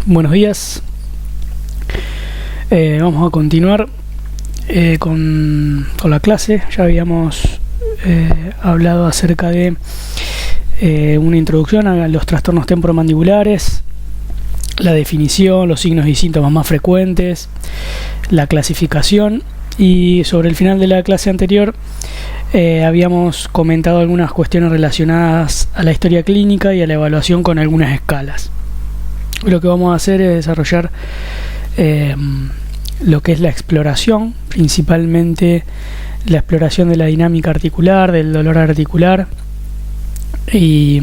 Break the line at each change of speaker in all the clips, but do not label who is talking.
Buenos días. Vamos a continuar con la clase. Ya habíamos hablado acerca de una introducción a los trastornos temporomandibulares, la definición, los signos y síntomas más frecuentes, la clasificación, y sobre el final de la clase anterior habíamos comentado algunas cuestiones relacionadas a la historia clínica y a la evaluación con algunas escalas. Lo que vamos a hacer es desarrollar lo que es la exploración, principalmente la exploración de la dinámica articular, del dolor articular, y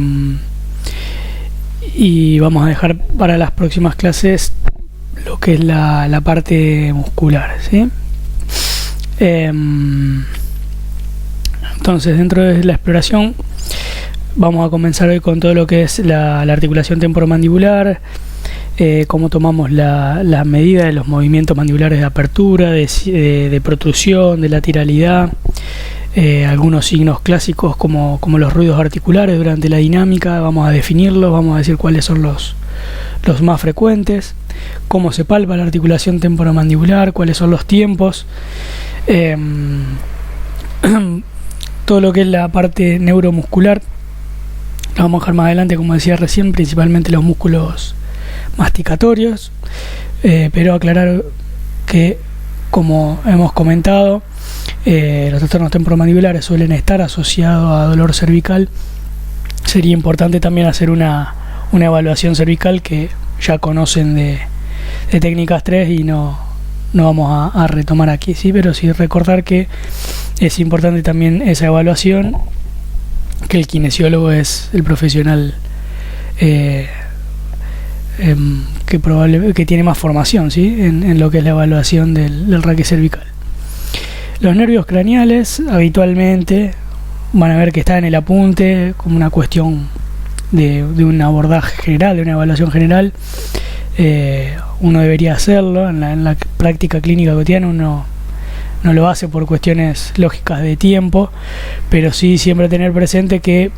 vamos a dejar para las próximas clases lo que es la parte muscular, ¿sí? Entonces, dentro de la exploración vamos a comenzar hoy con todo lo que es la articulación temporomandibular, cómo tomamos la medida de los movimientos mandibulares de apertura, de protrusión, de lateralidad, algunos signos clásicos como los ruidos articulares durante la dinámica. Vamos a definirlos, vamos a decir cuáles son los más frecuentes, cómo se palpa la articulación temporomandibular, cuáles son los tiempos, todo lo que es la parte neuromuscular. Lo vamos a dejar más adelante, como decía recién, principalmente los músculos masticatorios, pero aclarar que, como hemos comentado, los trastornos temporomandibulares suelen estar asociados a dolor cervical. Sería importante también hacer una evaluación cervical que ya conocen de técnicas 3 y no vamos a retomar aquí, ¿sí? Pero sí recordar que es importante también esa evaluación, que el kinesiólogo es el profesional que tiene más formación, ¿sí? en lo que es la evaluación del raquis cervical. Los nervios craneales habitualmente van a ver que está en el apunte como una cuestión de un abordaje general, de una evaluación general. Uno debería hacerlo en la práctica clínica cotidiana. Uno no lo hace por cuestiones lógicas de tiempo, pero sí siempre tener presente que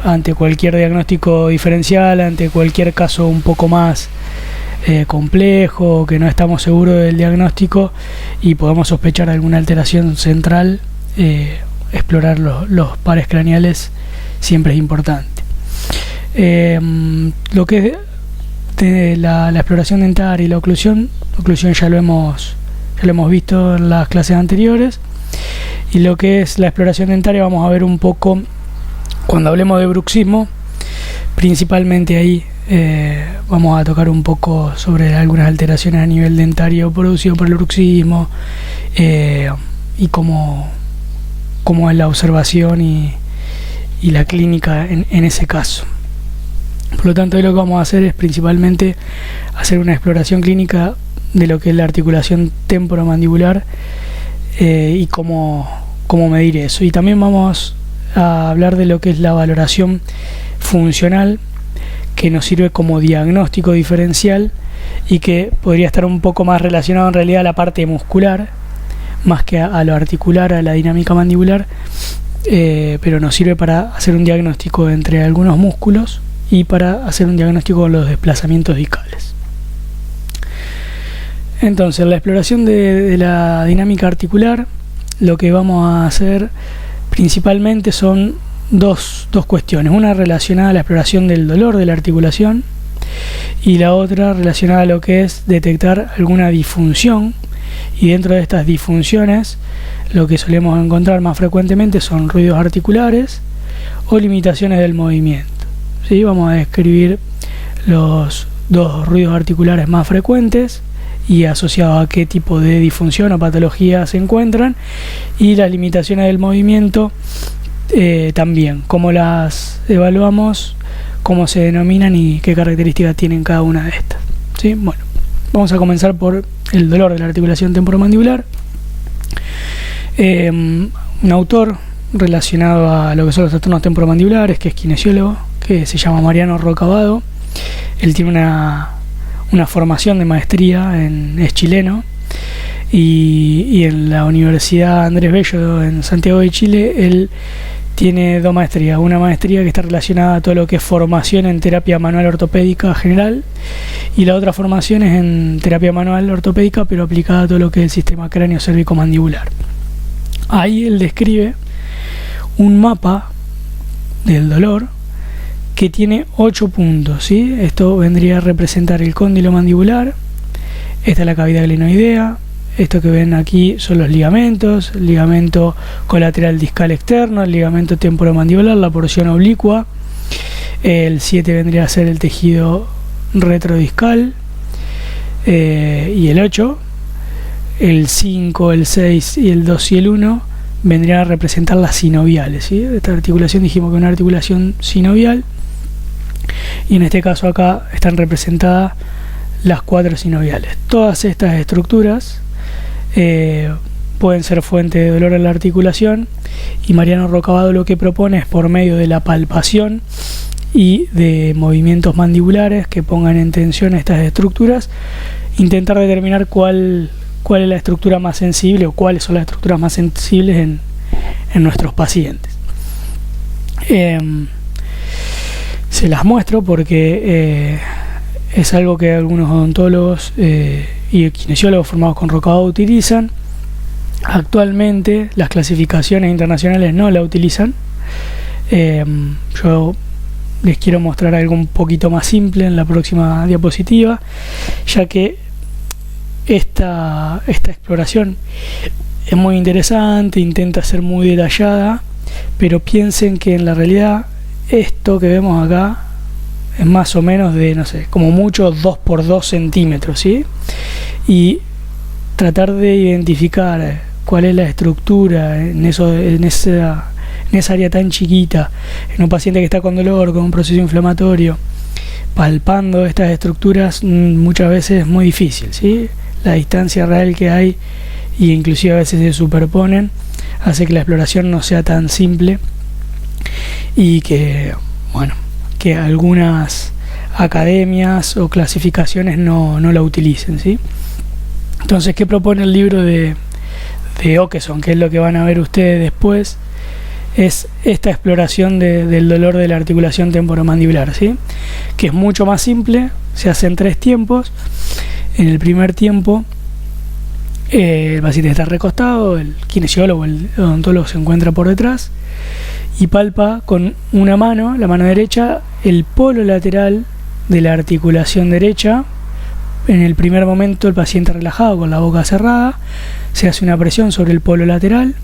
ante cualquier diagnóstico diferencial, ante cualquier caso un poco más complejo, que no estamos seguros del diagnóstico y podamos sospechar alguna alteración central, explorar los pares craneales siempre es importante. Lo que es de la exploración dentaria y la oclusión ya lo hemos visto en las clases anteriores, y lo que es la exploración dentaria vamos a ver un poco cuando hablemos de bruxismo. Principalmente ahí vamos a tocar un poco sobre algunas alteraciones a nivel dentario producido por el bruxismo, y cómo es la observación y la clínica en ese caso. Por lo tanto, hoy lo que vamos a hacer es principalmente hacer una exploración clínica de lo que es la articulación temporomandibular, y cómo medir eso. Y también vamos a hablar de lo que es la valoración funcional, que nos sirve como diagnóstico diferencial y que podría estar un poco más relacionado en realidad a la parte muscular más que a lo articular, a la dinámica mandibular, pero nos sirve para hacer un diagnóstico entre algunos músculos y para hacer un diagnóstico con los desplazamientos discales. Entonces, la exploración de la dinámica articular, lo que vamos a hacer principalmente son dos cuestiones. Una relacionada a la exploración del dolor de la articulación y la otra relacionada a lo que es detectar alguna disfunción. Y dentro de estas disfunciones lo que solemos encontrar más frecuentemente son ruidos articulares o limitaciones del movimiento, ¿sí? Vamos a describir los dos ruidos articulares más frecuentes y asociados a qué tipo de disfunción o patología se encuentran, y las limitaciones del movimiento también, cómo las evaluamos, cómo se denominan y qué características tienen cada una de estas, ¿sí? Bueno, vamos a comenzar por el dolor de la articulación temporomandibular. Un autor relacionado a lo que son los trastornos temporomandibulares, que es kinesiólogo, que se llama Mariano Rocabado. Él tiene una formación de maestría, es chileno, y en la Universidad Andrés Bello en Santiago de Chile él tiene dos maestrías. Una maestría que está relacionada a todo lo que es formación en terapia manual ortopédica general, y la otra formación es en terapia manual ortopédica pero aplicada a todo lo que es el sistema cráneo cérvico-mandibular. Ahí él describe un mapa del dolor que tiene 8 puntos, ¿sí? Esto vendría a representar el cóndilo mandibular. Esta es la cavidad glenoidea. Esto que ven aquí son los ligamentos, el ligamento colateral discal externo, el ligamento temporomandibular, la porción oblicua. El 7 vendría a ser el tejido retrodiscal, y el 8, el 5, el 6 y el 2 y el 1 vendrían a representar las sinoviales, ¿sí? Esta articulación dijimos que es una articulación sinovial, y en este caso acá están representadas las 4 sinoviales. Todas estas estructuras pueden ser fuente de dolor en la articulación, y Mariano Rocabado lo que propone es, por medio de la palpación y de movimientos mandibulares que pongan en tensión estas estructuras, intentar determinar cuál es la estructura más sensible, o cuáles son las estructuras más sensibles en nuestros pacientes. Se las muestro porque es algo que algunos odontólogos y kinesiólogos formados con Rocabado utilizan. Actualmente las clasificaciones internacionales no la utilizan. Yo les quiero mostrar algo un poquito más simple en la próxima diapositiva, ya que esta exploración es muy interesante, intenta ser muy detallada, pero piensen que en la realidad esto que vemos acá es más o menos de, no sé, como mucho 2 por 2 centímetros, ¿sí? Y tratar de identificar cuál es la estructura en esa área tan chiquita, en un paciente que está con dolor, con un proceso inflamatorio, palpando estas estructuras, muchas veces es muy difícil, ¿sí? La distancia real que hay, y inclusive a veces se superponen, hace que la exploración no sea tan simple, y que, bueno, que algunas academias o clasificaciones no la utilicen, ¿sí? Entonces, ¿qué propone el libro de Åkesson? Que es lo que van a ver ustedes después, es esta exploración del dolor de la articulación temporomandibular, ¿sí? Que es mucho más simple, se hace en 3 tiempos. En el primer tiempo, el paciente está recostado, el kinesiólogo, el odontólogo se encuentra por detrás y palpa con una mano, la mano derecha, el polo lateral de la articulación derecha. En el primer momento el paciente relajado con la boca cerrada, se hace una presión sobre el polo lateral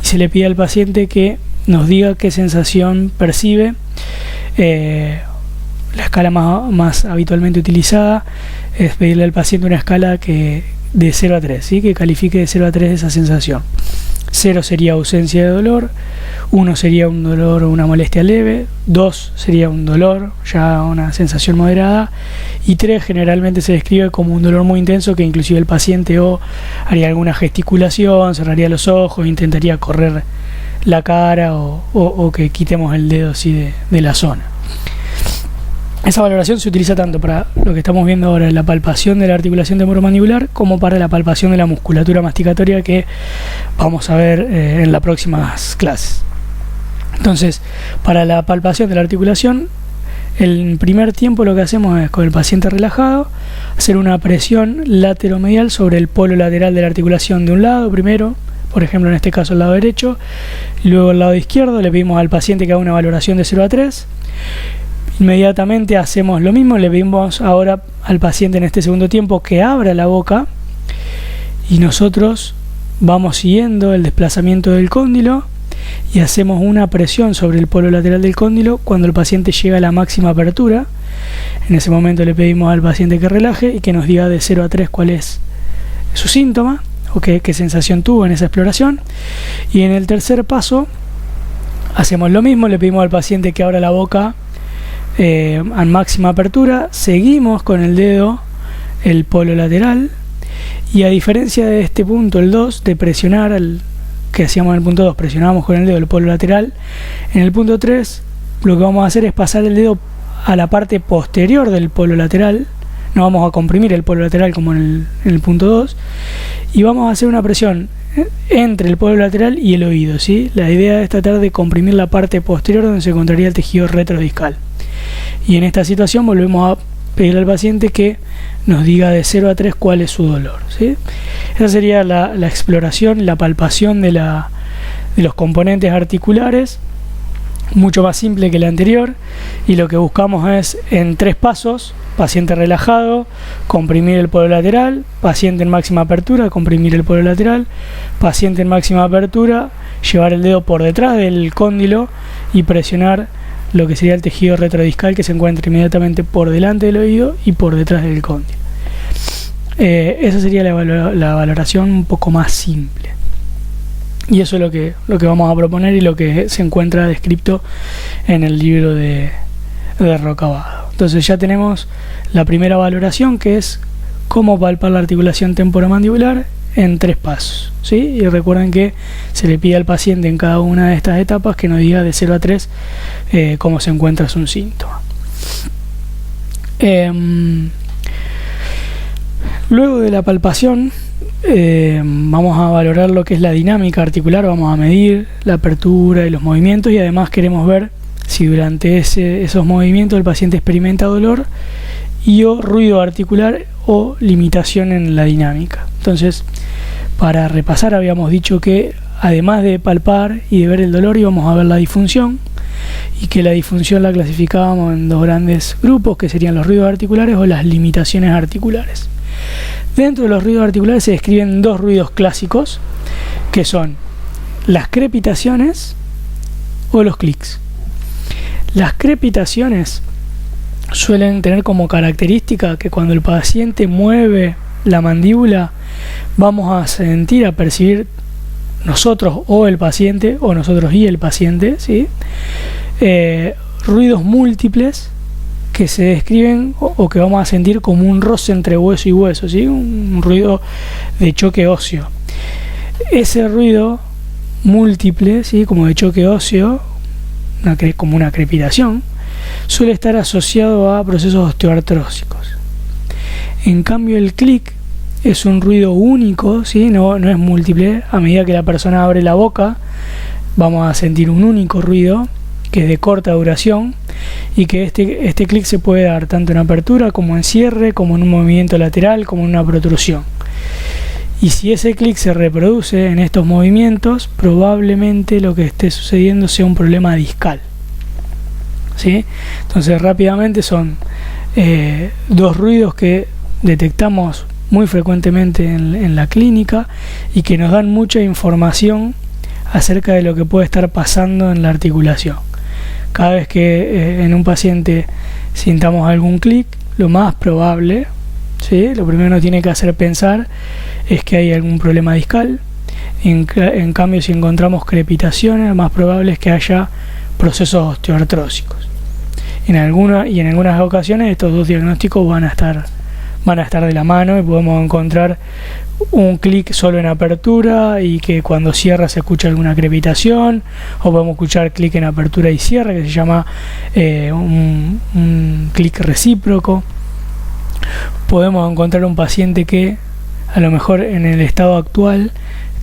y se le pide al paciente que nos diga qué sensación percibe. La escala más habitualmente utilizada es pedirle al paciente una escala de 0 a 3, ¿sí? Que califique de 0 a 3 esa sensación. 0 sería ausencia de dolor, 1 sería un dolor o una molestia leve, 2 sería un dolor, ya una sensación moderada, y 3 generalmente se describe como un dolor muy intenso, que inclusive el paciente o haría alguna gesticulación, cerraría los ojos, intentaría correr la cara o que quitemos el dedo así de la zona. Esa valoración se utiliza tanto para lo que estamos viendo ahora, la palpación de la articulación temporomandibular, como para la palpación de la musculatura masticatoria, que vamos a ver en las próximas clases. Entonces, para la palpación de la articulación, el primer tiempo lo que hacemos es, con el paciente relajado, hacer una presión lateromedial sobre el polo lateral de la articulación de un lado primero, por ejemplo en este caso el lado derecho, luego el lado izquierdo. Le pedimos al paciente que haga una valoración de 0 a 3. Inmediatamente hacemos lo mismo, le pedimos ahora al paciente en este segundo tiempo que abra la boca, y nosotros vamos siguiendo el desplazamiento del cóndilo y hacemos una presión sobre el polo lateral del cóndilo cuando el paciente llega a la máxima apertura. En ese momento le pedimos al paciente que relaje y que nos diga de 0 a 3 cuál es su síntoma o qué sensación tuvo en esa exploración. Y en el tercer paso hacemos lo mismo, le pedimos al paciente que abra la boca a máxima apertura, seguimos con el dedo el polo lateral, y a diferencia de este punto, el 2, de presionar, que hacíamos en el punto 2, presionábamos con el dedo el polo lateral, en el punto 3 lo que vamos a hacer es pasar el dedo a la parte posterior del polo lateral. No vamos a comprimir el polo lateral como en el punto 2, y vamos a hacer una presión entre el polo lateral y el oído, ¿sí? La idea es tratar de comprimir la parte posterior donde se encontraría el tejido retrodiscal. Y en esta situación volvemos a pedirle al paciente que nos diga de 0 a 3 cuál es su dolor, ¿sí? Esa sería la exploración, la palpación de los componentes articulares, mucho más simple que la anterior, y lo que buscamos es en 3 pasos: paciente relajado, comprimir el polo lateral; paciente en máxima apertura, comprimir el polo lateral; paciente en máxima apertura, llevar el dedo por detrás del cóndilo y presionar lo que sería el tejido retrodiscal, que se encuentra inmediatamente por delante del oído y por detrás del cóndilo. Esa sería la valoración un poco más simple. Y eso es lo que vamos a proponer y lo que se encuentra descrito en el libro de Rocabado. Entonces ya tenemos la primera valoración, que es cómo palpar la articulación temporomandibular en 3 pasos, ¿sí? Y recuerden que se le pide al paciente en cada una de estas etapas que nos diga de 0 a 3 cómo se encuentra su síntoma. Luego de la palpación, vamos a valorar lo que es la dinámica articular. Vamos a medir la apertura y los movimientos, y además queremos ver si durante esos movimientos el paciente experimenta dolor o ruido articular o limitación en la dinámica. Entonces, para repasar, habíamos dicho que además de palpar y de ver el dolor, íbamos a ver la disfunción, y que la disfunción la clasificábamos en 2 grandes grupos, que serían los ruidos articulares o las limitaciones articulares. Dentro de los ruidos articulares se describen 2 ruidos clásicos, que son las crepitaciones o los clics. Las crepitaciones suelen tener como característica que cuando el paciente mueve la mandíbula, vamos a sentir, a percibir nosotros o el paciente, o nosotros y el paciente, ¿sí? Ruidos múltiples que se describen o que vamos a sentir como un roce entre hueso y hueso, ¿sí? Un ruido de choque óseo. Ese ruido múltiple, ¿sí? Como de choque óseo, como una crepitación, suele estar asociado a procesos osteoartrósicos. En cambio, el clic es un ruido único, ¿sí? No es múltiple. A medida que la persona abre la boca, vamos a sentir un único ruido que es de corta duración, y que este clic se puede dar tanto en apertura como en cierre, como en un movimiento lateral, como en una protrusión. Y si ese clic se reproduce en estos movimientos, probablemente lo que esté sucediendo sea un problema discal, ¿sí? Entonces, rápidamente son 2 ruidos que detectamos muy frecuentemente en la clínica y que nos dan mucha información acerca de lo que puede estar pasando en la articulación. Cada vez que en un paciente sintamos algún clic, lo más probable, ¿sí? Lo primero que nos tiene que hacer pensar es que hay algún problema discal. En cambio, si encontramos crepitaciones, lo más probable es que haya procesos osteoartrósicos. En algunas ocasiones estos 2 diagnósticos van a estar de la mano, y podemos encontrar un clic solo en apertura y que cuando cierra se escucha alguna crepitación, o podemos escuchar clic en apertura y cierre, que se llama un clic recíproco. Podemos encontrar un paciente que a lo mejor en el estado actual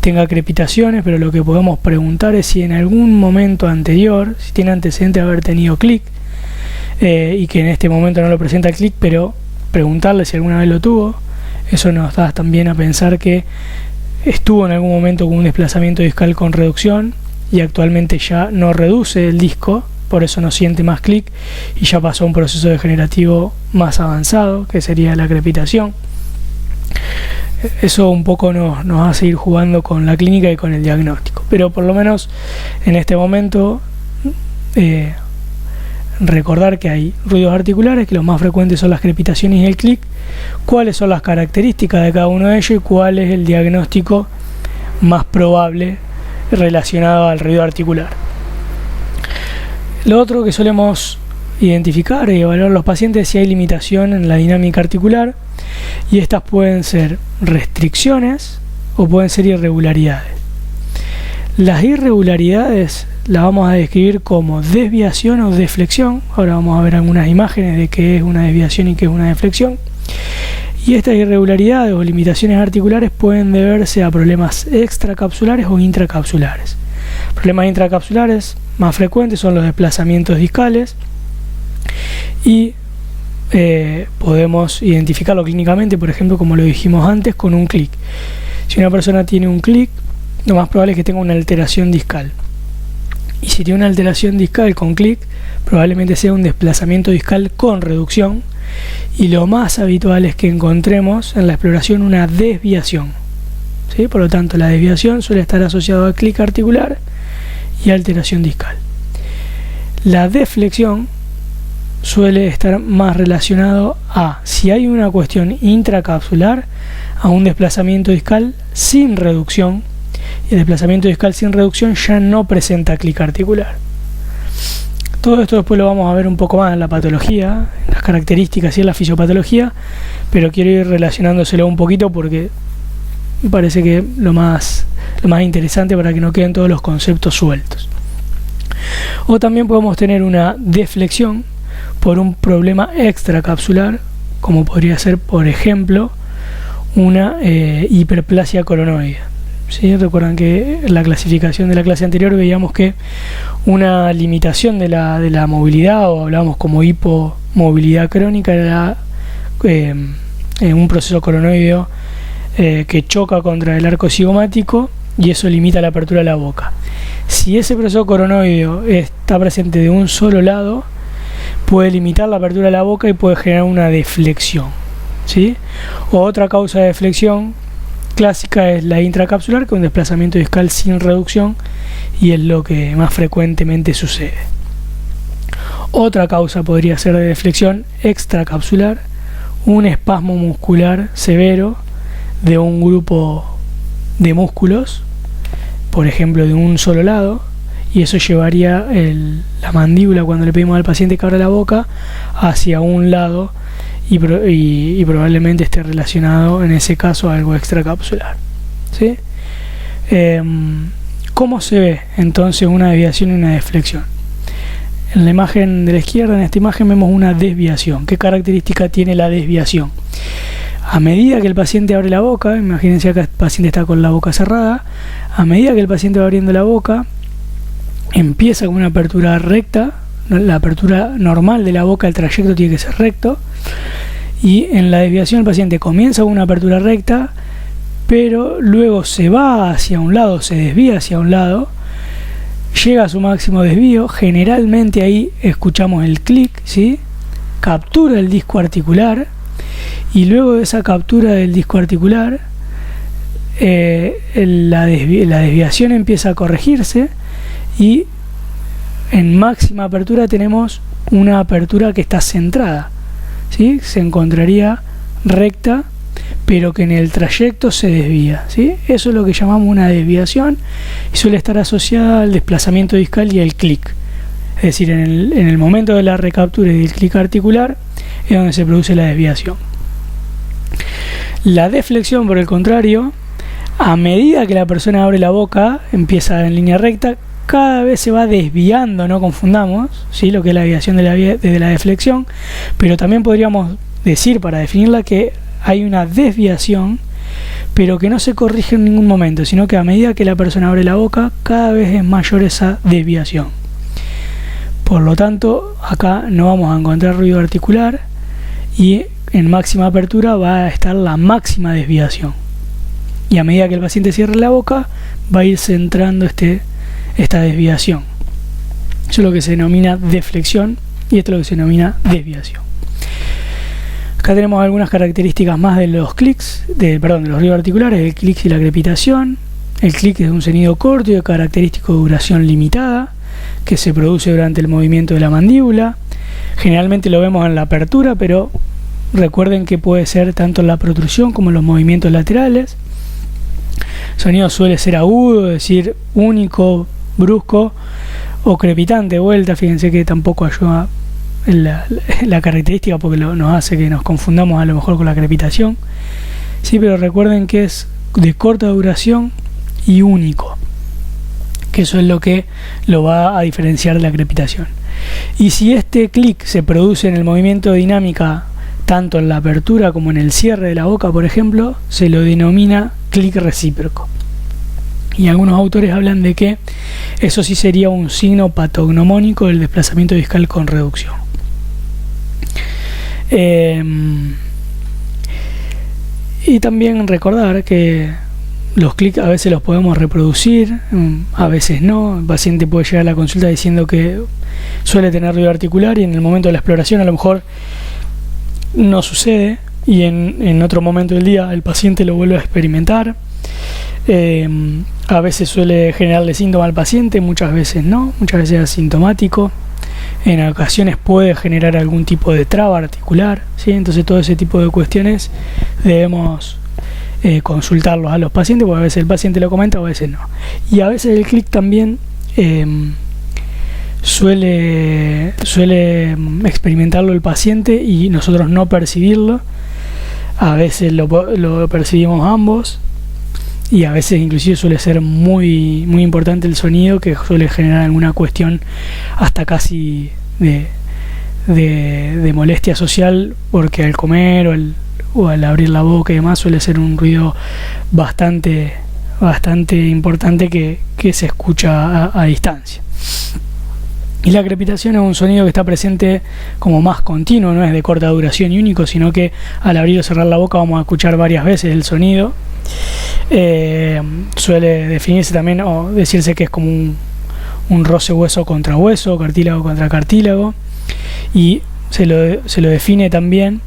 tenga crepitaciones, pero lo que podemos preguntar es si en algún momento anterior, si tiene antecedente de haber tenido clic, y que en este momento no lo presenta clic, pero preguntarle si alguna vez lo tuvo. Eso nos da también a pensar que estuvo en algún momento con un desplazamiento discal con reducción y actualmente ya no reduce el disco, por eso no siente más clic y ya pasó a un proceso degenerativo más avanzado, que sería la crepitación. Eso un poco nos hace ir jugando con la clínica y con el diagnóstico, pero por lo menos en este momento recordar que hay ruidos articulares, que los más frecuentes son las crepitaciones y el clic, cuáles son las características de cada uno de ellos y cuál es el diagnóstico más probable relacionado al ruido articular. Lo otro que solemos identificar y evaluar los pacientes es si hay limitación en la dinámica articular, y estas pueden ser restricciones o pueden ser irregularidades. Las irregularidades las vamos a describir como desviación o deflexión. Ahora vamos a ver algunas imágenes de qué es una desviación y qué es una deflexión. Y estas irregularidades o limitaciones articulares pueden deberse a problemas extracapsulares o intracapsulares. Problemas intracapsulares más frecuentes son los desplazamientos discales y podemos identificarlo clínicamente, por ejemplo, como lo dijimos antes, con un clic. Si una persona tiene un clic, lo más probable es que tenga una alteración discal. Y si tiene una alteración discal con clic, probablemente sea un desplazamiento discal con reducción. Y lo más habitual es que encontremos en la exploración una desviación, ¿sí? Por lo tanto, la desviación suele estar asociada a clic articular y alteración discal. La deflexión suele estar más relacionado a, si hay una cuestión intracapsular, a un desplazamiento discal sin reducción, y el desplazamiento discal sin reducción ya no presenta clic articular. Todo esto después lo vamos a ver un poco más en la patología, en las características y en la fisiopatología, pero quiero ir relacionándoselo un poquito porque me parece que lo más interesante para que no queden todos los conceptos sueltos. O también podemos tener una deflexión por un problema extracapsular, como podría ser, por ejemplo, una hiperplasia coronoide. ¿Sí? Recuerdan que en la clasificación de la clase anterior veíamos que una limitación de la movilidad, o hablábamos como hipomovilidad crónica, era un proceso coronoideo que choca contra el arco cigomático y eso limita la apertura de la boca. Si ese proceso coronoideo está presente de un solo lado, puede limitar la apertura de la boca y puede generar una deflexión, ¿sí? O otra causa de deflexión clásica es la intracapsular, que es un desplazamiento discal sin reducción y es lo que más frecuentemente sucede. Otra causa podría ser de deflexión extracapsular, un espasmo muscular severo de un grupo de músculos, por ejemplo de un solo lado, y eso llevaría la mandíbula, cuando le pedimos al paciente que abra la boca, hacia un lado y probablemente esté relacionado en ese caso a algo extracapsular, ¿sí? ¿Cómo se ve entonces una desviación y una deflexión? En la imagen de la izquierda, en esta imagen, vemos una desviación. ¿Qué característica tiene la desviación? A medida que el paciente abre la boca, imagínense que el paciente está con la boca cerrada, a medida que el paciente va abriendo la boca, empieza con una apertura recta, la apertura normal de la boca, el trayecto tiene que ser recto, y en la desviación el paciente comienza con una apertura recta, pero luego se va hacia un lado, se desvía hacia un lado, llega a su máximo desvío, generalmente ahí escuchamos el clic, ¿sí? Captura el disco articular, y luego de esa captura del disco articular, la desviación empieza a corregirse y en máxima apertura tenemos una apertura que está centrada, ¿sí? Se encontraría recta, pero que en el trayecto se desvía, ¿sí? Eso es lo que llamamos una desviación y suele estar asociada al desplazamiento discal y al clic. Es decir, en el momento de la recaptura y del clic articular es donde se produce la desviación. La deflexión, por el contrario, a medida que la persona abre la boca, empieza en línea recta, cada vez se va desviando, no confundamos, ¿sí? Lo que es la desviación de la deflexión, pero también podríamos decir, para definirla, que hay una desviación, pero que no se corrige en ningún momento, sino que a medida que la persona abre la boca, cada vez es mayor esa desviación. Por lo tanto, acá no vamos a encontrar ruido articular y en máxima apertura va a estar la máxima desviación. Y a medida que el paciente cierre la boca, va a ir centrando esta desviación. Eso es lo que se denomina deflexión y esto es lo que se denomina desviación. Acá tenemos algunas características más de los clics, de los ruidos articulares, el clic y la crepitación. El clic es un sonido corto y de característico de duración limitada, que se produce durante el movimiento de la mandíbula. Generalmente lo vemos en la apertura, pero recuerden que puede ser tanto en la protrusión como en los movimientos laterales. El sonido suele ser agudo, es decir, único, brusco o crepitante de vuelta. Fíjense que tampoco ayuda la característica porque nos hace que nos confundamos a lo mejor con la crepitación. Sí, pero recuerden que es de corta duración y único, que eso es lo que lo va a diferenciar de la crepitación. Y si este clic se produce en el movimiento de dinámica tanto en la apertura como en el cierre de la boca, por ejemplo, se lo denomina clic recíproco. Y algunos autores hablan de que eso sí sería un signo patognomónico del desplazamiento discal con reducción. Y también recordar que los clics a veces los podemos reproducir, a veces no. El paciente puede llegar a la consulta diciendo que suele tener ruido articular y en el momento de la exploración a lo mejor no sucede, y en otro momento del día el paciente lo vuelve a experimentar. A veces suele generarle síntoma al paciente, muchas veces no, muchas veces es asintomático. En ocasiones puede generar algún tipo de traba articular, ¿sí? Entonces todo ese tipo de cuestiones debemos consultarlos a los pacientes, porque a veces el paciente lo comenta, a veces no. Y a veces el clic también suele experimentarlo el paciente y nosotros no percibirlo. A veces lo percibimos ambos, y a veces inclusive suele ser muy importante el sonido, que suele generar alguna cuestión hasta casi de molestia social, porque al comer o al abrir la boca y demás suele ser un ruido bastante importante que se escucha a distancia. Y la crepitación es un sonido que está presente como más continuo, no es de corta duración y único, sino que al abrir o cerrar la boca vamos a escuchar varias veces el sonido. Suele definirse también o decirse que es como un roce hueso contra hueso, cartílago contra cartílago, y se lo define también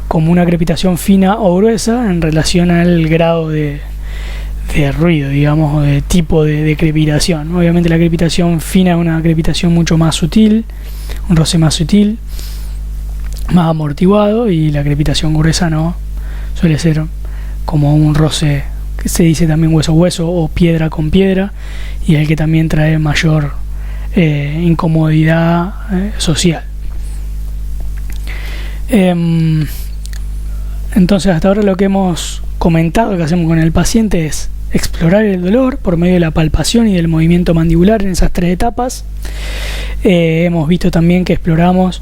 como una crepitación fina o gruesa en relación al grado de ruido, digamos, o de tipo de crepitación. Obviamente la crepitación fina es una crepitación mucho más sutil, un roce más sutil, más amortiguado, y la crepitación gruesa no, suele ser como un roce que se dice también hueso a hueso o piedra con piedra, y el que también trae mayor incomodidad social. Entonces hasta ahora lo que hemos comentado que hacemos con el paciente es explorar el dolor por medio de la palpación y del movimiento mandibular en esas 3 etapas. Hemos visto también que exploramos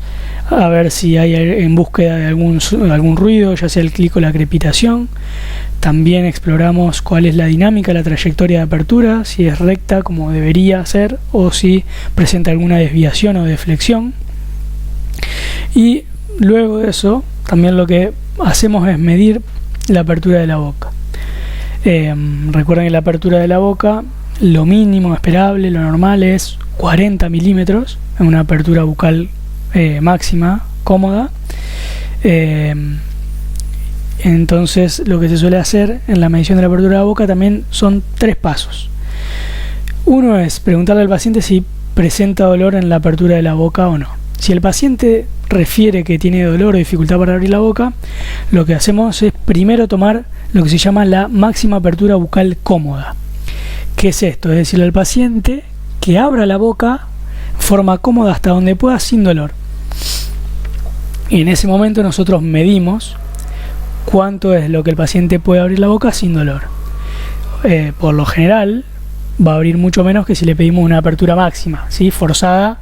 a ver si hay en búsqueda de algún ruido, ya sea el clic o la crepitación. También exploramos cuál es la dinámica, la trayectoria de apertura, si es recta como debería ser o si presenta alguna desviación o deflexión. Y luego de eso también lo que hacemos es medir la apertura de la boca. Recuerden que la apertura de la boca, lo mínimo esperable, lo normal es 40 milímetros, en una apertura bucal máxima, cómoda. Entonces lo que se suele hacer en la medición de la apertura de la boca también son 3 pasos. Uno es preguntarle al paciente si presenta dolor en la apertura de la boca o no. Si el paciente refiere que tiene dolor o dificultad para abrir la boca, lo que hacemos es primero tomar lo que se llama la máxima apertura bucal cómoda. ¿Qué es esto? Es decirle al paciente que abra la boca en forma cómoda hasta donde pueda sin dolor. Y en ese momento nosotros medimos cuánto es lo que el paciente puede abrir la boca sin dolor. Por lo general va a abrir mucho menos que si le pedimos una apertura máxima, ¿sí? Forzada,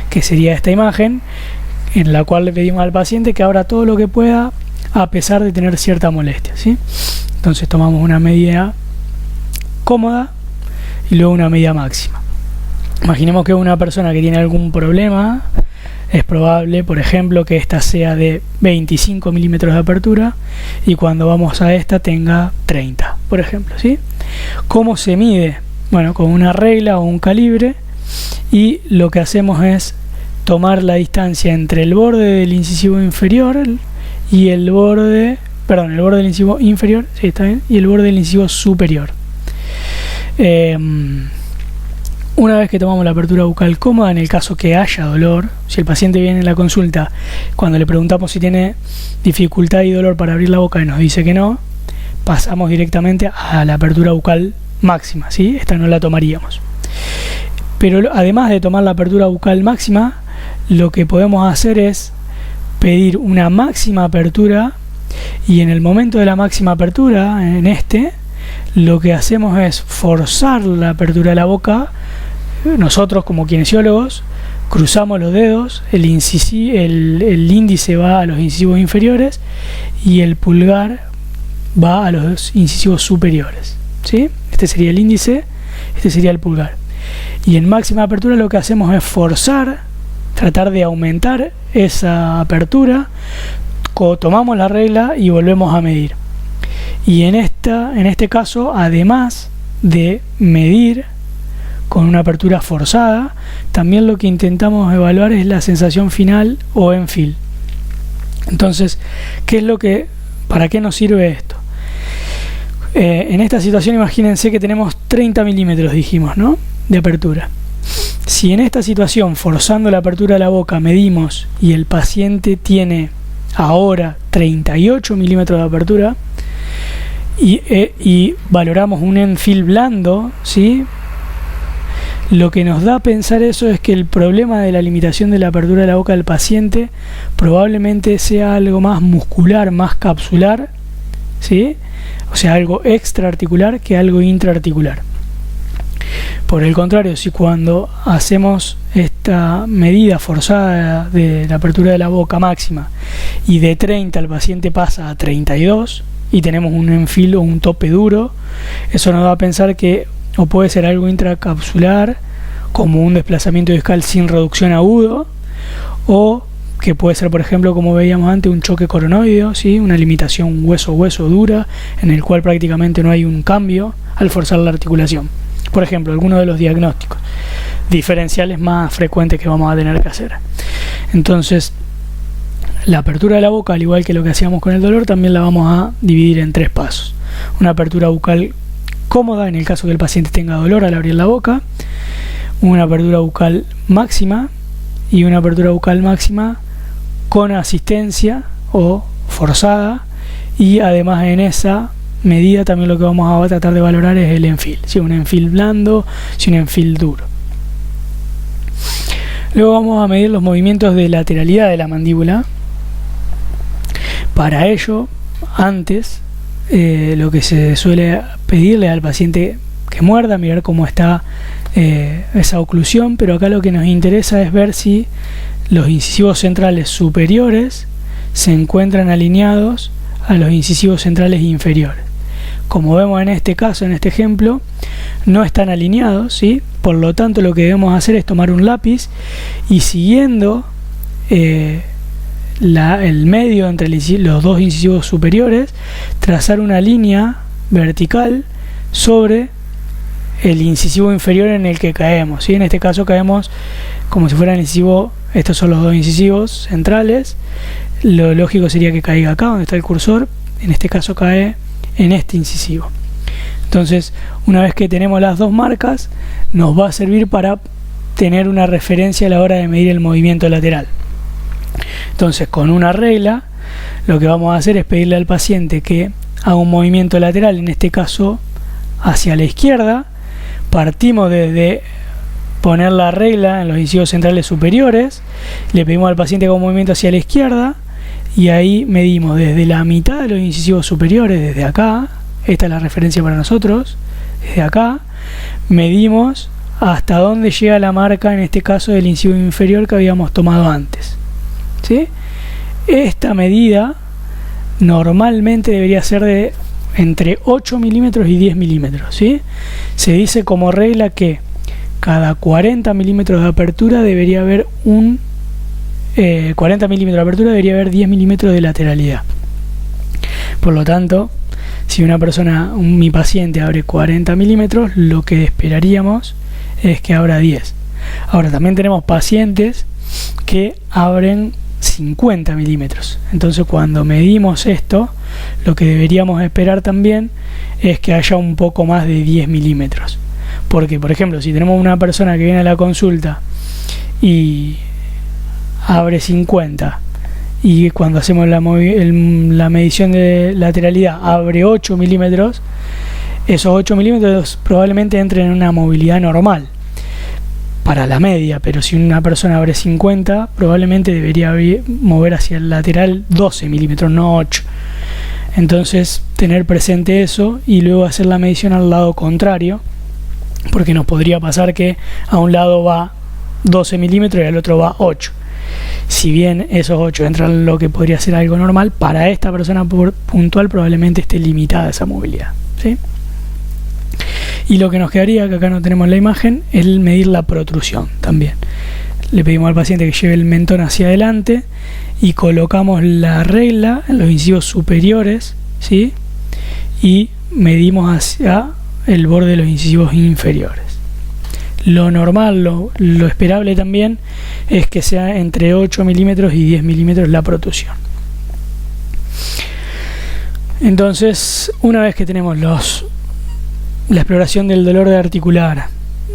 que sería esta imagen, en la cual le pedimos al paciente que abra todo lo que pueda a pesar de tener cierta molestia, ¿sí? Entonces tomamos una medida cómoda y luego una medida máxima. Imaginemos que una persona que tiene algún problema, es probable, por ejemplo, que esta sea de 25 milímetros de apertura y cuando vamos a esta tenga 30, por ejemplo, ¿sí? ¿Cómo se mide? Bueno, con una regla o un calibre, y lo que hacemos es tomar la distancia entre el borde del incisivo inferior y el borde del incisivo inferior, sí, está bien, y el borde del incisivo superior. Una vez que tomamos la apertura bucal cómoda, en el caso que haya dolor, si el paciente viene en la consulta, cuando le preguntamos si tiene dificultad y dolor para abrir la boca y nos dice que no, pasamos directamente a la apertura bucal máxima, ¿sí? Esta no la tomaríamos. Pero además de tomar la apertura bucal máxima, lo que podemos hacer es pedir una máxima apertura, y en el momento de la máxima apertura, lo que hacemos es forzar la apertura de la boca, nosotros como kinesiólogos, cruzamos los dedos, el índice va a los incisivos inferiores y el pulgar va a los incisivos superiores, ¿sí? Este sería el índice, este sería el pulgar. Y en máxima apertura lo que hacemos es forzar, tratar de aumentar esa apertura, tomamos la regla y volvemos a medir. Y en este caso, además de medir con una apertura forzada, también lo que intentamos evaluar es la sensación final o en feel. Entonces, ¿para qué nos sirve esto? En esta situación imagínense que tenemos 30 milímetros, dijimos, ¿no?, de apertura. Si en esta situación, forzando la apertura de la boca, medimos y el paciente tiene ahora 38 milímetros de apertura y valoramos un en-feel blando, ¿sí?, lo que nos da a pensar eso es que el problema de la limitación de la apertura de la boca del paciente probablemente sea algo más muscular, más capsular, ¿sí?, o sea, algo extraarticular que algo intraarticular. Por el contrario, si cuando hacemos esta medida forzada de la apertura de la boca máxima y de 30 el paciente pasa a 32 y tenemos un en-feel o un tope duro, eso nos da a pensar que o puede ser algo intracapsular, como un desplazamiento discal sin reducción agudo, o que puede ser, por ejemplo, como veíamos antes, un choque coronoideo, ¿sí?, una limitación hueso-hueso dura, en el cual prácticamente no hay un cambio al forzar la articulación. Por ejemplo, algunos de los diagnósticos diferenciales más frecuentes que vamos a tener que hacer. Entonces, la apertura de la boca, al igual que lo que hacíamos con el dolor, también la vamos a dividir en 3 pasos. Una apertura bucal cómoda en el caso que el paciente tenga dolor al abrir la boca, una apertura bucal máxima y una apertura bucal máxima con asistencia o forzada, y además en esa medida también lo que vamos a tratar de valorar es el en-feel, si un en-feel blando, si un en-feel duro. Luego vamos a medir los movimientos de lateralidad de la mandíbula. Para ello, antes lo que se suele pedirle al paciente que muerda, mirar cómo está esa oclusión, pero acá lo que nos interesa es ver si los incisivos centrales superiores se encuentran alineados a los incisivos centrales inferiores. Como vemos en este caso, en este ejemplo, no están alineados, ¿sí? Por lo tanto, lo que debemos hacer es tomar un lápiz y, siguiendo el medio entre los dos incisivos superiores, trazar una línea vertical sobre el incisivo inferior en el que caemos, ¿sí? En este caso caemos como si fuera el incisivo, estos son los dos incisivos centrales, lo lógico sería que caiga acá donde está el cursor, en este caso cae en este incisivo. Entonces, una vez que tenemos las dos marcas, nos va a servir para tener una referencia a la hora de medir el movimiento lateral. Entonces, con una regla, lo que vamos a hacer es pedirle al paciente que haga un movimiento lateral, en este caso hacia la izquierda. Partimos desde poner la regla en los incisivos centrales superiores, le pedimos al paciente que haga un movimiento hacia la izquierda, y ahí medimos desde la mitad de los incisivos superiores, desde acá, esta es la referencia para nosotros, desde acá, medimos hasta dónde llega la marca, en este caso del incisivo inferior que habíamos tomado antes, ¿sí? Esta medida normalmente debería ser de entre 8 milímetros y 10 milímetros, ¿sí? Se dice como regla que cada 40 milímetros de apertura debería haber 40 milímetros de apertura debería haber 10 milímetros de lateralidad. Por lo tanto, si una persona, mi paciente, abre 40 milímetros, lo que esperaríamos es que abra 10. Ahora, también tenemos pacientes que abren 50 milímetros. Entonces, cuando medimos esto, lo que deberíamos esperar también es que haya un poco más de 10 milímetros. Porque, por ejemplo, si tenemos una persona que viene a la consulta y abre 50 y cuando hacemos la medición de lateralidad abre 8 milímetros, esos 8 milímetros probablemente entren en una movilidad normal para la media, pero si una persona abre 50 probablemente debería mover hacia el lateral 12 milímetros, no 8. Entonces, tener presente eso y luego hacer la medición al lado contrario, porque nos podría pasar que a un lado va 12 milímetros y al otro va 8. Si bien esos 8 entran en lo que podría ser algo normal, para esta persona puntual probablemente esté limitada esa movilidad, ¿sí? Y lo que nos quedaría, que acá no tenemos la imagen, es el medir la protrusión también. Le pedimos al paciente que lleve el mentón hacia adelante y colocamos la regla en los incisivos superiores, ¿sí? Y medimos hacia el borde de los incisivos inferiores. Lo normal, lo esperable también es que sea entre 8 milímetros y 10 milímetros la protrusión. Entonces, una vez que tenemos la exploración del dolor articular,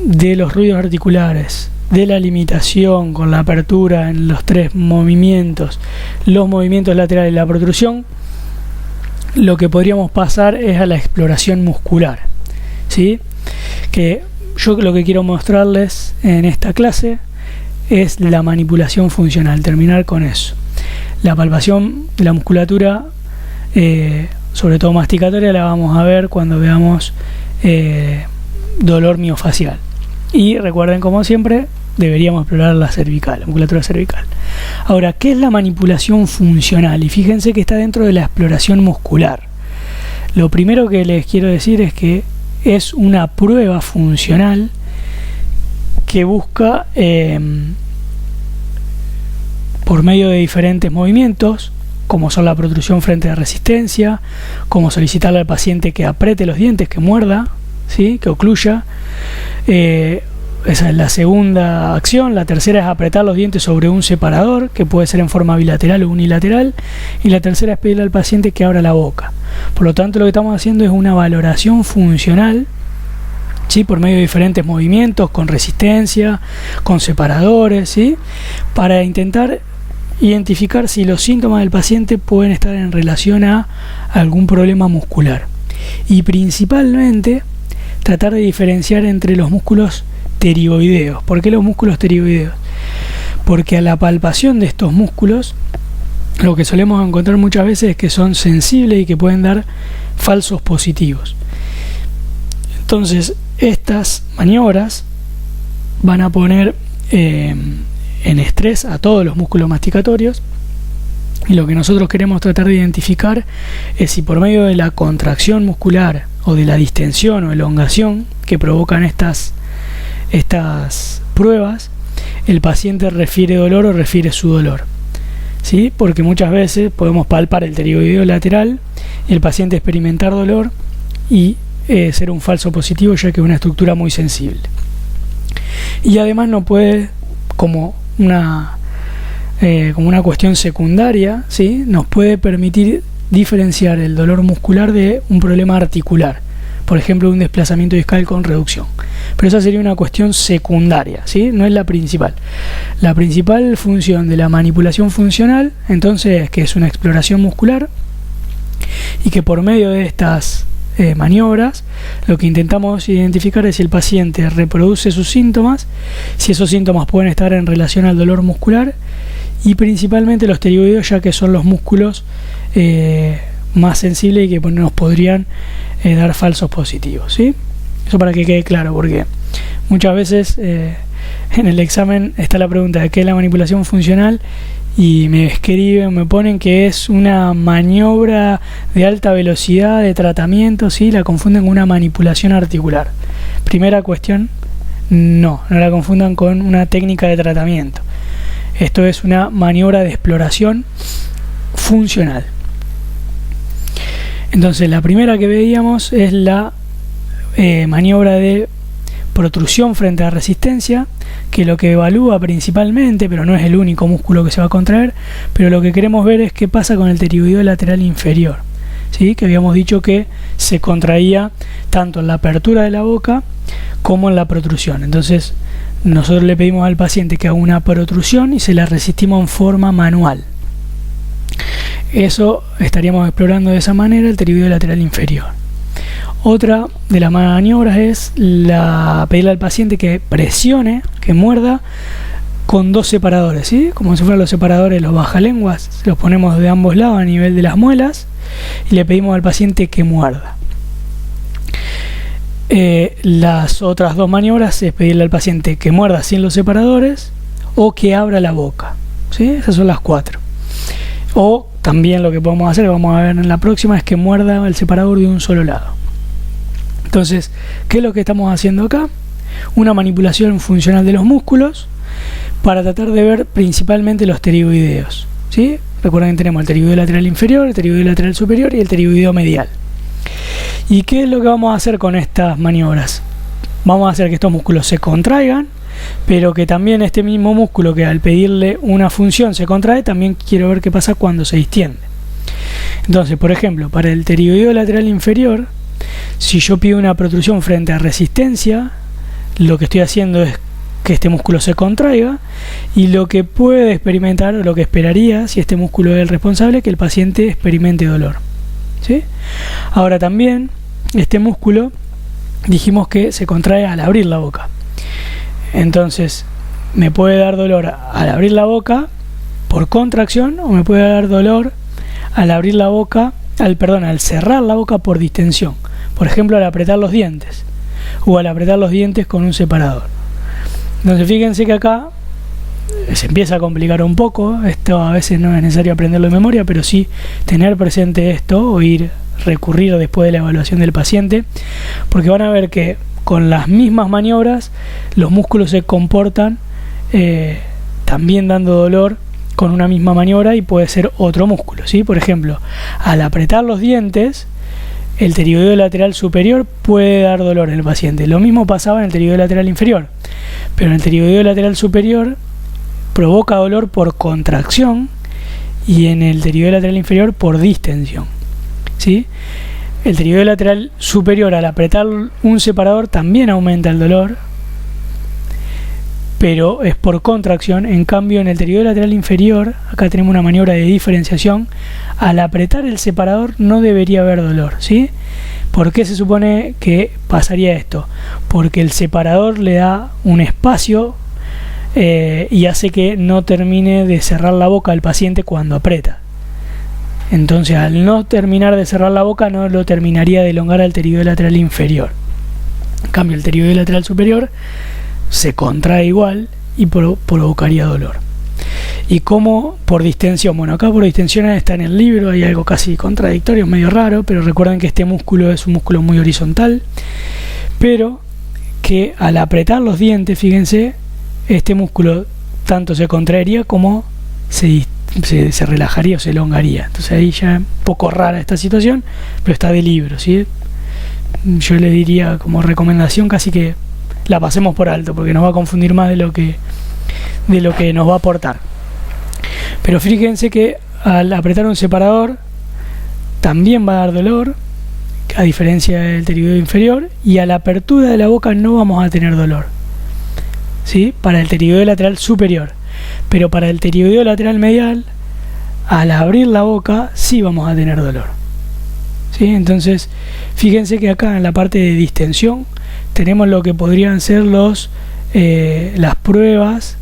de los ruidos articulares, de la limitación con la apertura en los 3 movimientos, los movimientos laterales y la protrusión, lo que podríamos pasar es a la exploración muscular, ¿sí? Que yo lo que quiero mostrarles en esta clase es la manipulación funcional, terminar con eso. La palpación de la musculatura, sobre todo masticatoria, la vamos a ver cuando veamos dolor miofacial. Y recuerden, como siempre, deberíamos explorar la cervical, la musculatura cervical. Ahora, ¿qué es la manipulación funcional? Y fíjense que está dentro de la exploración muscular. Lo primero que les quiero decir es que es una prueba funcional que busca, por medio de diferentes movimientos, como son la protrusión frente a resistencia, como solicitarle al paciente que apriete los dientes, que muerda, ¿sí? Que ocluya. Esa es la segunda acción. La tercera es apretar los dientes sobre un separador, que puede ser en forma bilateral o unilateral. Y la tercera es pedirle al paciente que abra la boca. Por lo tanto, lo que estamos haciendo es una valoración funcional, ¿sí? Por medio de diferentes movimientos, con resistencia, con separadores, ¿sí? Para intentar identificar si los síntomas del paciente pueden estar en relación a algún problema muscular. Y principalmente tratar de diferenciar entre los músculos pterioideos. ¿Por qué los músculos pterioideos? Porque a la palpación de estos músculos lo que solemos encontrar muchas veces es que son sensibles y que pueden dar falsos positivos. Entonces, estas maniobras van a poner en estrés a todos los músculos masticatorios, y lo que nosotros queremos tratar de identificar es si por medio de la contracción muscular o de la distensión o elongación que provocan estas pruebas, el paciente refiere dolor o refiere su dolor, ¿sí? Porque muchas veces podemos palpar el pterioideo lateral y el paciente experimentar dolor y ser un falso positivo, ya que es una estructura muy sensible. Y además no puede, como una cuestión secundaria, ¿sí? Nos puede permitir diferenciar el dolor muscular de un problema articular, por ejemplo un desplazamiento discal con reducción, pero esa sería una cuestión secundaria, ¿sí? No es la principal. La principal función de la manipulación funcional, entonces, es que es una exploración muscular y que por medio de estas maniobras lo que intentamos identificar es si el paciente reproduce sus síntomas, si esos síntomas pueden estar en relación al dolor muscular, y principalmente los pterioideos, ya que son los músculos más sensibles y que nos podrían dar falsos positivos, ¿sí? Eso para que quede claro, porque muchas veces en el examen está la pregunta de qué es la manipulación funcional y me escriben, me ponen que es una maniobra de alta velocidad de tratamiento, ¿sí? La confunden con una manipulación articular. Primera cuestión, no la confundan con una técnica de tratamiento. Esto es una maniobra de exploración funcional. Entonces, la primera que veíamos es la maniobra de protrusión frente a resistencia, que lo que evalúa principalmente, pero no es el único músculo que se va a contraer, pero lo que queremos ver es qué pasa con el pterioideo lateral inferior, ¿sí? Que habíamos dicho que se contraía tanto en la apertura de la boca como en la protrusión. Entonces, nosotros le pedimos al paciente que haga una protrusión y se la resistimos en forma manual. Eso estaríamos explorando de esa manera el pterioideo lateral inferior. Otra de las maniobras es pedirle al paciente que presione, que muerda con 2 separadores, ¿sí? Como si fueran los separadores de los bajalenguas, los ponemos de ambos lados a nivel de las muelas y le pedimos al paciente que muerda. Las otras dos maniobras es pedirle al paciente que muerda sin los separadores o que abra la boca, ¿sí? Esas son las 4. O también lo que podemos hacer, vamos a ver en la próxima, es que muerda el separador de un solo lado. Entonces, ¿qué es lo que estamos haciendo acá? Una manipulación funcional de los músculos para tratar de ver principalmente los pterigoideos, ¿sí? Recuerden que tenemos el pterigoideo lateral inferior, el pterigoideo lateral superior y el pterigoideo medial. ¿Y qué es lo que vamos a hacer con estas maniobras? Vamos a hacer que estos músculos se contraigan, pero que también este mismo músculo que al pedirle una función se contrae, también quiero ver qué pasa cuando se distiende. Entonces, por ejemplo, para el pterigoideo lateral inferior, si yo pido una protrusión frente a resistencia, lo que estoy haciendo es que este músculo se contraiga, y lo que puede experimentar, o lo que esperaría si este músculo es el responsable, que el paciente experimente dolor, ¿sí? Ahora también este músculo dijimos que se contrae al abrir la boca. Entonces me puede dar dolor al abrir la boca por contracción, o me puede dar dolor al abrir la boca, al cerrar la boca por distensión. Por ejemplo, al apretar los dientes, o al apretar los dientes con un separador. Entonces fíjense que acá se empieza a complicar un poco. Esto a veces no es necesario aprenderlo de memoria, pero sí tener presente esto o recurrir después de la evaluación del paciente, porque van a ver que con las mismas maniobras los músculos se comportan también dando dolor con una misma maniobra, y puede ser otro músculo, ¿sí? Por ejemplo, al apretar los dientes, el pterigoideo lateral superior puede dar dolor en el paciente. Lo mismo pasaba en el pterigoideo lateral inferior, pero en el pterigoideo lateral superior provoca dolor por contracción, y en el pterigoideo lateral inferior por distensión, ¿sí? El pterigoideo lateral superior, al apretar un separador, también aumenta el dolor, pero es por contracción. En cambio, en el pterigoideo lateral inferior, acá tenemos una maniobra de diferenciación. Al apretar el separador no debería haber dolor, ¿sí? ¿Por qué se supone que pasaría esto? Porque el separador le da un espacio y hace que no termine de cerrar la boca al paciente cuando aprieta. Entonces, al no terminar de cerrar la boca, no lo terminaría de elongar al pterigoideo lateral inferior. En cambio, el pterigoideo lateral superior se contrae igual y provocaría dolor. ¿Y cómo? Por distensión. Bueno, acá por distensión está en el libro, hay algo casi contradictorio, medio raro, pero recuerden que este músculo es un músculo muy horizontal, pero que al apretar los dientes, fíjense, este músculo tanto se contraería como se relajaría o se elongaría. Entonces ahí ya es un poco rara esta situación, pero está de libro, ¿sí? Yo le diría como recomendación casi que la pasemos por alto, porque nos va a confundir más de lo que nos va a aportar. Pero fíjense que al apretar un separador también va a dar dolor, a diferencia del pterigoideo inferior, y a la apertura de la boca no vamos a tener dolor, ¿sí? Para el pterigoideo lateral superior. Pero para el pterigoideo lateral medial, al abrir la boca sí vamos a tener dolor, ¿sí? Entonces fíjense que acá en la parte de distensión tenemos lo que podrían ser las pruebas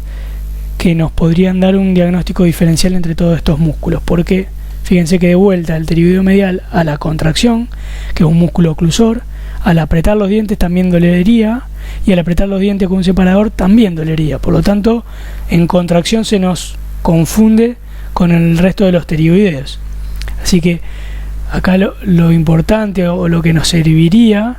que nos podrían dar un diagnóstico diferencial entre todos estos músculos, porque fíjense que de vuelta el pterigoideo medial a la contracción, que es un músculo oclusor, al apretar los dientes también dolería, y al apretar los dientes con un separador también dolería. Por lo tanto, en contracción se nos confunde con el resto de los pterigoideos. Así que acá lo importante, o lo que nos serviría,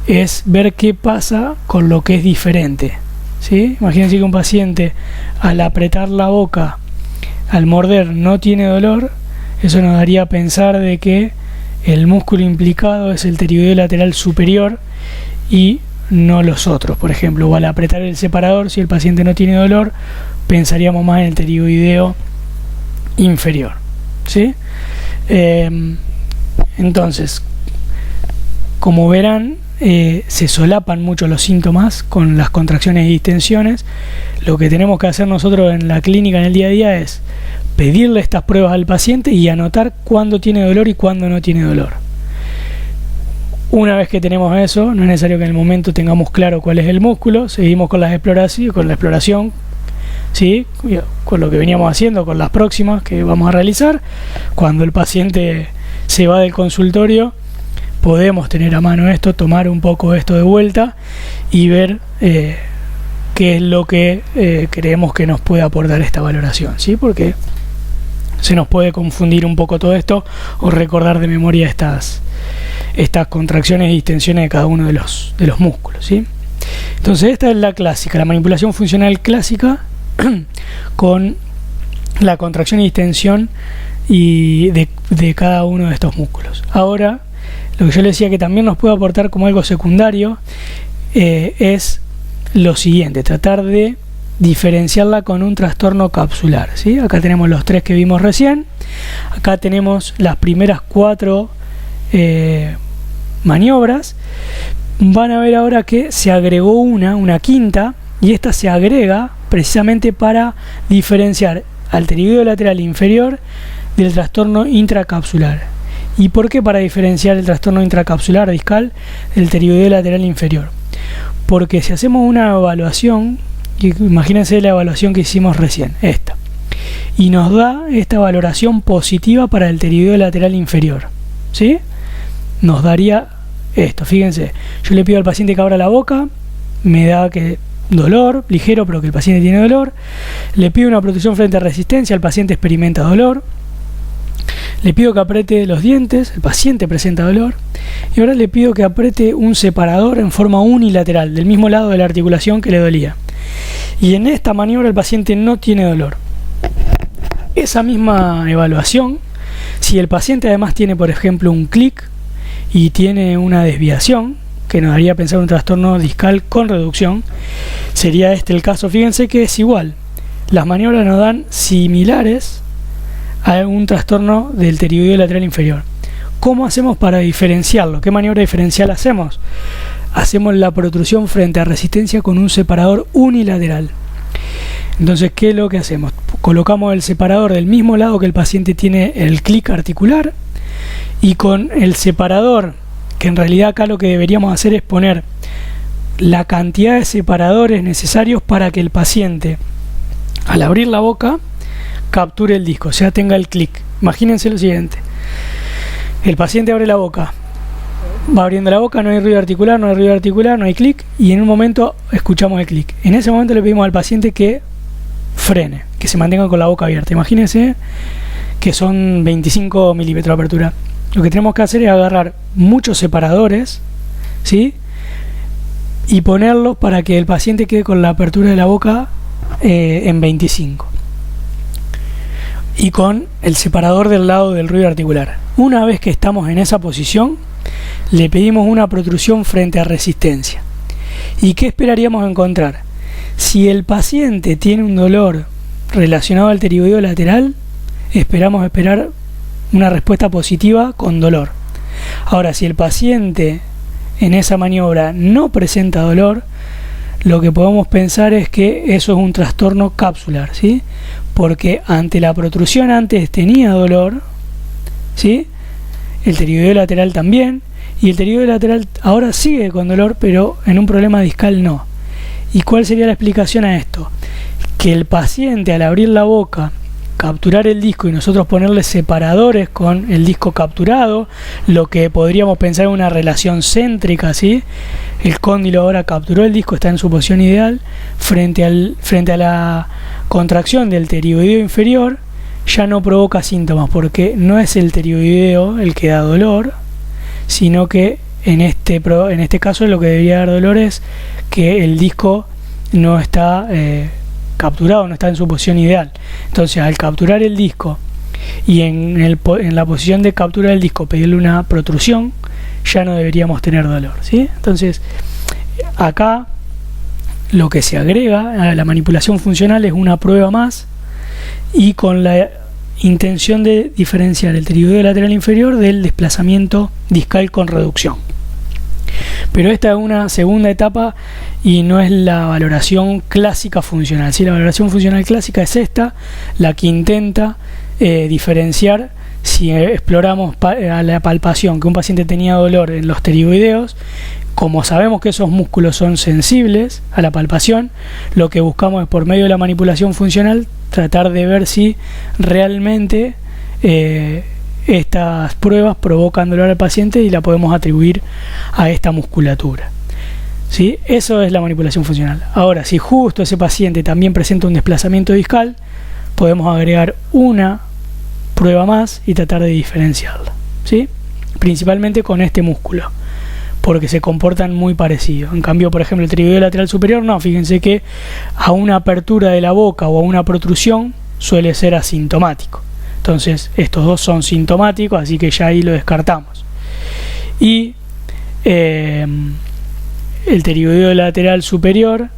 es ver qué pasa con lo que es diferente, ¿sí? Imagínense que un paciente al apretar la boca, al morder, no tiene dolor. Eso nos daría a pensar de que el músculo implicado es el pterigoideo lateral superior y no los otros. Por ejemplo, o al apretar el separador, si el paciente no tiene dolor, pensaríamos más en el pterigoideo inferior, ¿sí? Entonces, como verán, se solapan mucho los síntomas con las contracciones y distensiones. Lo que tenemos que hacer nosotros en la clínica, en el día a día, es pedirle estas pruebas al paciente y anotar cuándo tiene dolor y cuándo no tiene dolor. Una vez que tenemos eso, no es necesario que en el momento tengamos claro cuál es el músculo. Seguimos con la exploración, ¿sí? Con lo que veníamos haciendo, con las próximas que vamos a realizar. Cuando el paciente se va del consultorio, podemos tener a mano esto, tomar un poco esto de vuelta y ver qué es lo que creemos que nos puede aportar esta valoración, ¿sí? Porque se nos puede confundir un poco todo esto o recordar de memoria estas contracciones y distensiones de cada uno de los músculos, ¿sí? Entonces esta es la clásica, la manipulación funcional clásica con la contracción y distensión de cada uno de estos músculos. Ahora, lo que yo le decía que también nos puede aportar como algo secundario es lo siguiente, tratar de diferenciarla con un trastorno capsular, ¿sí? Acá tenemos los 3 que vimos recién, acá tenemos las primeras 4 maniobras. Van a ver ahora que se agregó una quinta, y esta se agrega precisamente para diferenciar al pterigoideo lateral inferior del trastorno intracapsular. ¿Y por qué para diferenciar el trastorno intracapsular discal del pterigoideo lateral inferior? Porque si hacemos una evaluación, imagínense la evaluación que hicimos recién, esta, y nos da esta valoración positiva para el pterigoideo lateral inferior, ¿sí? Nos daría esto, fíjense, yo le pido al paciente que abra la boca, me da que dolor ligero, pero que el paciente tiene dolor, le pido una protección frente a resistencia, el paciente experimenta dolor, le pido que apriete los dientes, el paciente presenta dolor, y ahora le pido que apriete un separador en forma unilateral, del mismo lado de la articulación que le dolía, y en esta maniobra el paciente no tiene dolor. Esa misma evaluación, si el paciente además tiene, por ejemplo, un clic y tiene una desviación que nos haría pensar un trastorno discal con reducción, sería este el caso. Fíjense que es igual, las maniobras nos dan similares a un trastorno del pterigoideo lateral inferior. ¿Cómo hacemos para diferenciarlo? ¿Qué maniobra diferencial hacemos? Hacemos la protrusión frente a resistencia con un separador unilateral. Entonces, ¿qué es lo que hacemos? Colocamos el separador del mismo lado que el paciente tiene el clic articular, y con el separador, que en realidad acá lo que deberíamos hacer es poner la cantidad de separadores necesarios para que el paciente, al abrir la boca, capture el disco, o sea, tenga el clic. Imagínense lo siguiente: el paciente abre la boca, va abriendo la boca, no hay ruido articular, no hay clic, y en un momento escuchamos el clic. En ese momento le pedimos al paciente que frene, que se mantenga con la boca abierta. Imagínense que son 25 milímetros de apertura. Lo que tenemos que hacer es agarrar muchos separadores, ¿sí? Y ponerlos para que el paciente quede con la apertura de la boca en 25. Y con el separador del lado del ruido articular. Una vez que estamos en esa posición, le pedimos una protrusión frente a resistencia. ¿Y qué esperaríamos encontrar? Si el paciente tiene un dolor relacionado al pterigoideo lateral, esperamos esperar una respuesta positiva con dolor. Ahora, si el paciente en esa maniobra no presenta dolor, lo que podemos pensar es que eso es un trastorno capsular, ¿sí? Porque ante la protrusión antes tenía dolor, ¿sí? El pterigoideo lateral también, y el pterigoideo lateral ahora sigue con dolor, pero en un problema discal no. ¿Y cuál sería la explicación a esto? Que el paciente, al abrir la boca, capturar el disco y nosotros ponerle separadores con el disco capturado, lo que podríamos pensar en una relación céntrica, ¿sí? El cóndilo ahora capturó el disco, está en su posición ideal, frente a la contracción del pterigoideo inferior, ya no provoca síntomas, porque no es el pterigoideo el que da dolor, sino que en este caso lo que debería dar dolor es que el disco no está capturado, no está en su posición ideal. Entonces, al capturar el disco y en la posición de captura del disco pedirle una protrusión, ya no deberíamos tener dolor, ¿sí? Entonces, acá lo que se agrega a la manipulación funcional es una prueba más, y con la intención de diferenciar el pterigoideo lateral inferior del desplazamiento discal con reducción. Pero esta es una segunda etapa y no es la valoración clásica funcional, ¿sí? La valoración funcional clásica es esta, la que intenta diferenciar si exploramos a la palpación que un paciente tenía dolor en los pterigoideos. Como sabemos que esos músculos son sensibles a la palpación, lo que buscamos es, por medio de la manipulación funcional, tratar de ver si realmente estas pruebas provocan dolor al paciente y la podemos atribuir a esta musculatura. ¿Sí? Eso es la manipulación funcional. Ahora, si justo ese paciente también presenta un desplazamiento discal, podemos agregar una prueba más y tratar de diferenciarla, ¿sí? Principalmente con este músculo, porque se comportan muy parecidos. En cambio, por ejemplo, el pterigoideo lateral superior, no, fíjense que a una apertura de la boca o a una protrusión suele ser asintomático. Entonces, estos dos son sintomáticos, así que ya ahí lo descartamos. Y el pterigoideo lateral superior,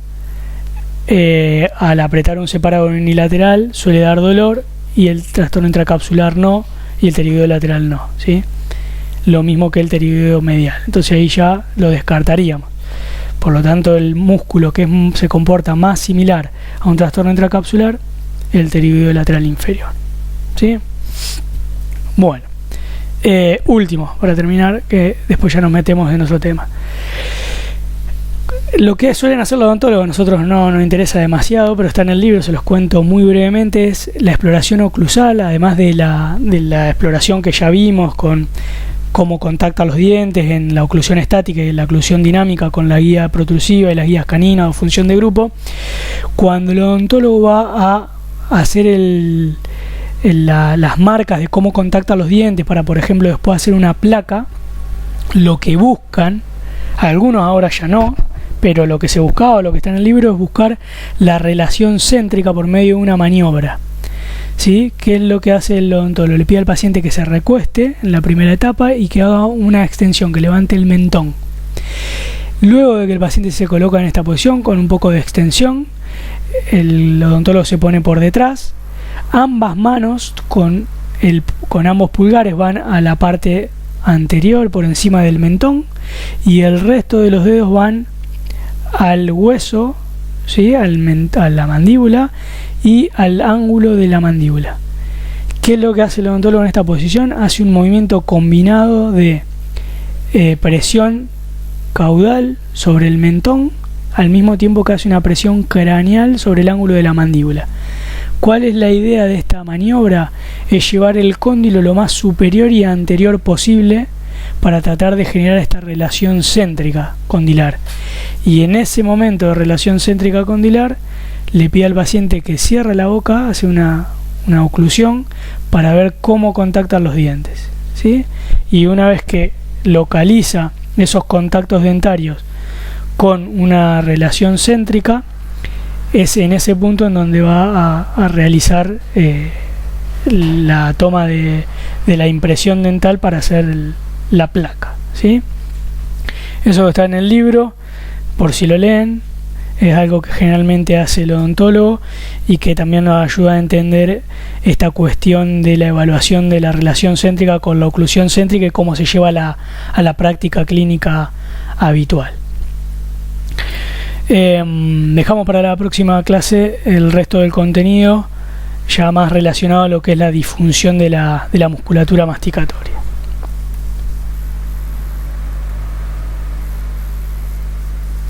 al apretar un separador unilateral, suele dar dolor, y el trastorno intracapsular no, y el pterigoideo lateral no, ¿sí? Lo mismo que el pterigoideo medial. Entonces ahí ya lo descartaríamos. Por lo tanto, el músculo que se comporta más similar a un trastorno intracapsular es el pterigoideo lateral inferior, ¿sí? Bueno, último, para terminar, que después ya nos metemos en otro tema. Lo que suelen hacer los odontólogos, a nosotros no nos interesa demasiado, pero está en el libro, se los cuento muy brevemente, es la exploración oclusal, además de la exploración que ya vimos con cómo contacta los dientes en la oclusión estática y la oclusión dinámica con la guía protrusiva y las guías caninas o función de grupo. Cuando el odontólogo va a hacer las marcas de cómo contacta los dientes para, por ejemplo, después hacer una placa, lo que buscan, algunos ahora ya no, pero lo que se buscaba, lo que está en el libro, es buscar la relación céntrica por medio de una maniobra. ¿Sí? ¿Qué es lo que hace el odontólogo? Le pide al paciente que se recueste en la primera etapa y que haga una extensión, que levante el mentón. Luego de que el paciente se coloca en esta posición con un poco de extensión, el odontólogo se pone por detrás. Ambas manos con ambos pulgares van a la parte anterior, por encima del mentón, y el resto de los dedos van al hueso, ¿sí? A la mandíbula y al ángulo de la mandíbula. ¿Qué es lo que hace el odontólogo en esta posición? Hace un movimiento combinado de presión caudal sobre el mentón, al mismo tiempo que hace una presión craneal sobre el ángulo de la mandíbula. ¿Cuál es la idea de esta maniobra? Es llevar el cóndilo lo más superior y anterior posible para tratar de generar esta relación céntrica condilar. Y en ese momento de relación céntrica condilar, le pide al paciente que cierre la boca, hace una oclusión para ver cómo contactan los dientes, ¿sí? Y una vez que localiza esos contactos dentarios con una relación céntrica, es en ese punto en donde va a realizar la toma de la impresión dental para hacer la placa, ¿sí? Eso está en el libro, por si lo leen. Es algo que generalmente hace el odontólogo y que también nos ayuda a entender esta cuestión de la evaluación de la relación céntrica con la oclusión céntrica y cómo se lleva a la práctica clínica habitual. Dejamos para la próxima clase el resto del contenido, ya más relacionado a lo que es la disfunción de la musculatura masticatoria.